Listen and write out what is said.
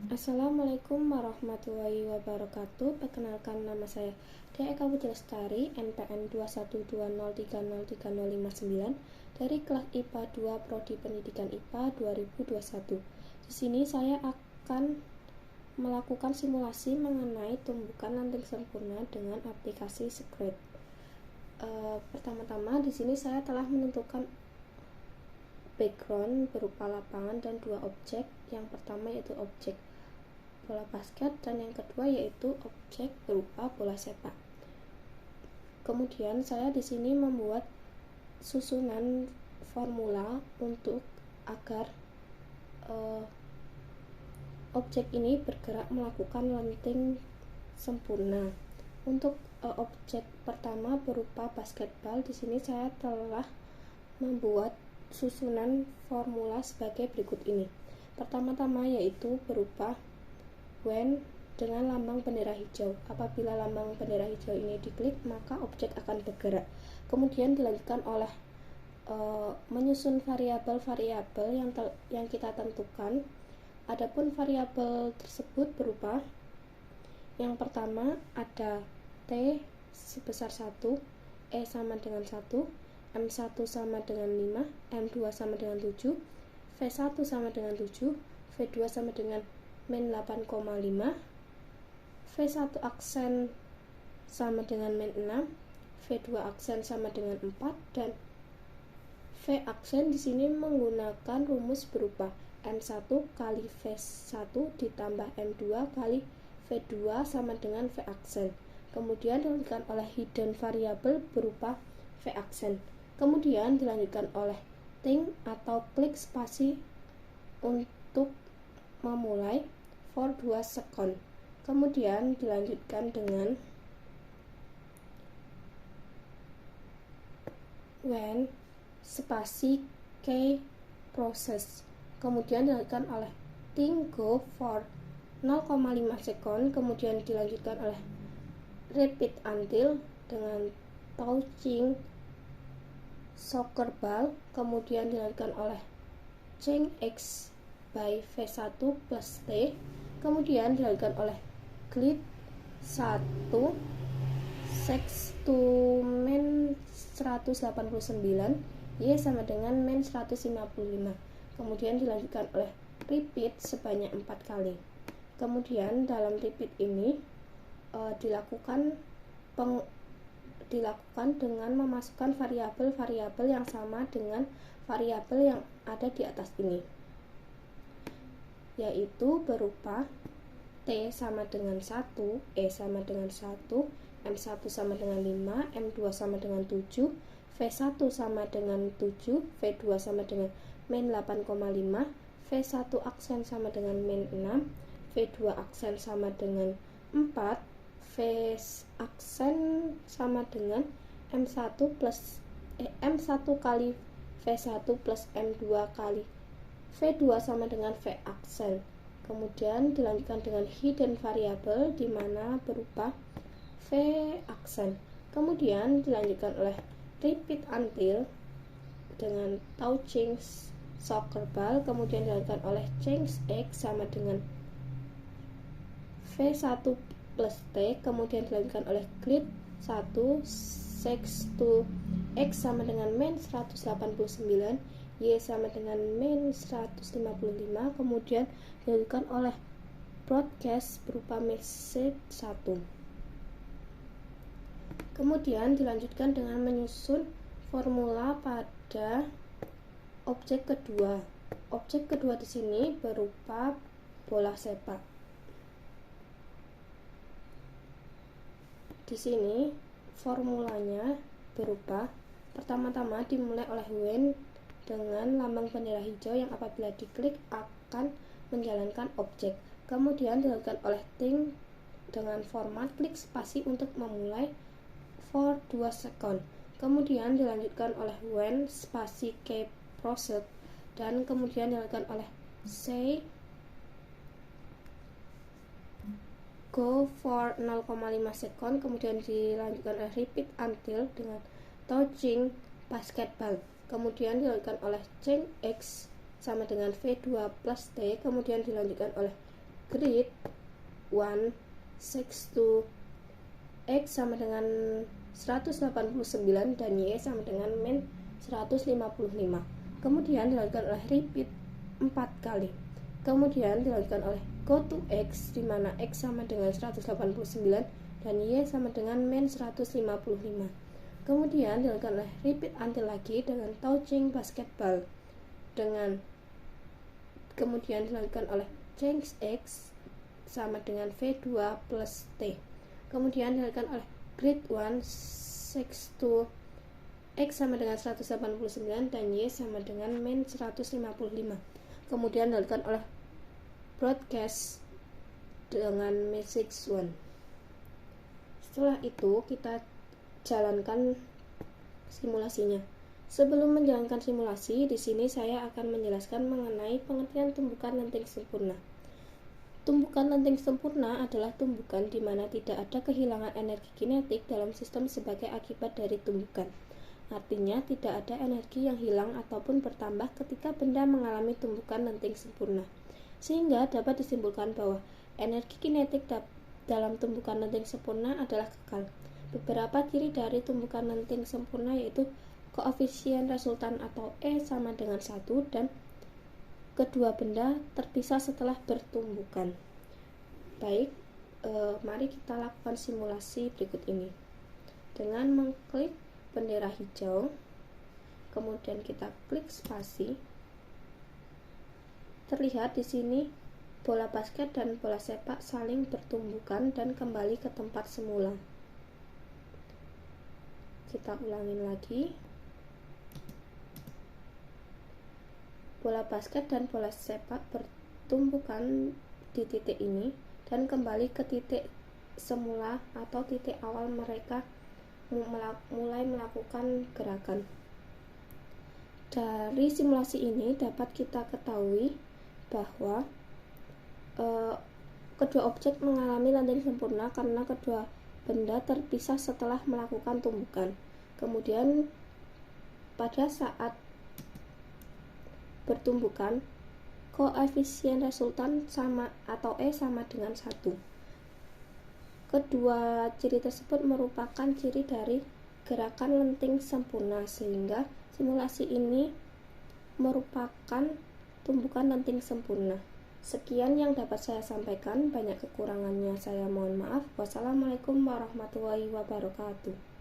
Assalamualaikum warahmatullahi wabarakatuh. Perkenalkan, nama saya Dea Eka Putri Lestari, NPM 21203030559 dari kelas IPA 2 Prodi Pendidikan IPA 2021. Di sini saya akan melakukan simulasi mengenai tumbukan ranting sempurna dengan aplikasi Scratch. Pertama-tama di sini saya telah menentukan background berupa lapangan dan dua objek. Yang pertama yaitu objek bola basket dan yang kedua yaitu objek berupa bola sepak. Kemudian saya di sini membuat susunan formula untuk agar objek ini bergerak melakukan ranting sempurna. Untuk objek pertama berupa basketball, di sini saya telah membuat susunan formula sebagai berikut ini. Pertama-tama yaitu berupa when dengan lambang bendera hijau. Apabila lambang bendera hijau ini diklik, maka objek akan bergerak. Kemudian dilanjutkan oleh menyusun variabel-variabel yang kita tentukan. Adapun variabel tersebut berupa yang pertama ada T sebesar 1, E sama dengan 1, M1 sama dengan 5, M2 sama dengan 7, V1 sama dengan 7, V2 sama dengan min 8,5, V1 aksen sama dengan min 6, V2 aksen sama dengan 4, dan V aksen di sini menggunakan rumus berupa M1 kali V1 ditambah M2 kali V2 sama dengan V aksen. Kemudian dilanjutkan oleh hidden variable berupa V aksen. Kemudian dilanjutkan oleh think atau klik spasi untuk memulai for 2 second. Kemudian dilanjutkan dengan when spasi key process. Kemudian dilanjutkan oleh think go for 0,5 second. Kemudian dilanjutkan oleh repeat until dengan touching soccer ball. Kemudian dilanjutkan oleh change x by V1 plus T. Kemudian dilanjutkan oleh grid 1 sex to min 189, Y sama dengan min 155. Kemudian dilanjutkan oleh repeat sebanyak 4 kali. Kemudian dalam repeat ini dilakukan dengan memasukkan variabel-variabel yang sama dengan variabel yang ada di atas ini, yaitu berupa T sama dengan 1, E sama dengan 1, M1 sama dengan 5, M2 sama dengan 7, V1 sama dengan 7, V2 sama dengan min 8,5, V1 aksen sama dengan min 6, V2 aksen sama dengan 4, V aksen sama dengan M1 kali V1 plus M2 kali V2 sama dengan V aksen. Kemudian dilanjutkan dengan hidden variable di mana berupa V aksen. Kemudian dilanjutkan oleh repeat until dengan touching soccer ball. Kemudian dilanjutkan oleh change x sama dengan V1 plus T. Kemudian dilanjutkan oleh grid 1 sex to x sama dengan min 189, Y sama dengan min 155. Kemudian dilanjutkan oleh broadcast berupa message 1. Kemudian dilanjutkan dengan menyusun formula pada objek kedua. Objek kedua di sini berupa bola sepak. Di sini formulanya berupa pertama-tama dimulai oleh when dengan lambang bendera hijau yang apabila diklik akan menjalankan objek. Kemudian dilakukan oleh think dengan format klik spasi untuk memulai for 2 second. Kemudian dilanjutkan oleh when spasi key process dan kemudian dilakukan oleh say go for 0,5 second. Kemudian dilanjutkan oleh repeat until dengan touching basketball. Kemudian dilanjutkan oleh change x sama dengan V2 plus T. Kemudian dilanjutkan oleh grid 1 sexto X sama dengan 189 dan Y sama dengan min 155. Kemudian dilanjutkan oleh repeat 4 kali. Kemudian dilanjutkan oleh go to X, di mana X sama dengan 189 dan Y sama dengan min 155. Kemudian dilakukan oleh repeat until lagi dengan touching basketball, kemudian dilakukan oleh change X sama dengan V2 plus T. Kemudian dilakukan oleh grid 1 sexto X sama dengan 189 dan Y sama dengan min 155. Kemudian dilakukan oleh broadcast dengan message 1. Setelah itu kita jalankan simulasinya. Sebelum menjalankan simulasi, di sini saya akan menjelaskan mengenai pengertian tumbukan lenting sempurna. Tumbukan lenting sempurna adalah tumbukan di mana tidak ada kehilangan energi kinetik dalam sistem sebagai akibat dari tumbukan. Artinya, tidak ada energi yang hilang ataupun bertambah ketika benda mengalami tumbukan lenting sempurna. Sehingga dapat disimpulkan bahwa energi kinetik dalam tumbukan lenting sempurna adalah kekal. Beberapa ciri dari tumbukan lenting sempurna yaitu koefisien resultan atau E sama dengan 1 dan kedua benda terpisah setelah bertumbukan. Baik, mari kita lakukan simulasi berikut ini. Dengan mengklik bendera hijau, kemudian kita klik spasi. Terlihat di sini bola basket dan bola sepak saling bertumbukan dan kembali ke tempat semula. Kita ulangin lagi. Bola basket dan bola sepak bertumbukan di titik ini dan kembali ke titik semula atau titik awal mereka mulai melakukan gerakan. Dari simulasi ini dapat kita ketahui bahwa kedua objek mengalami lenting sempurna karena kedua benda terpisah setelah melakukan tumbukan. Kemudian pada saat bertumbukan, koefisien resultan sama atau E sama dengan 1. Kedua ciri tersebut merupakan ciri dari gerakan lenting sempurna, sehingga simulasi ini merupakan tumbukan lenting sempurna. Sekian yang dapat saya sampaikan, banyak kekurangannya saya mohon maaf. Wassalamualaikum warahmatullahi wabarakatuh.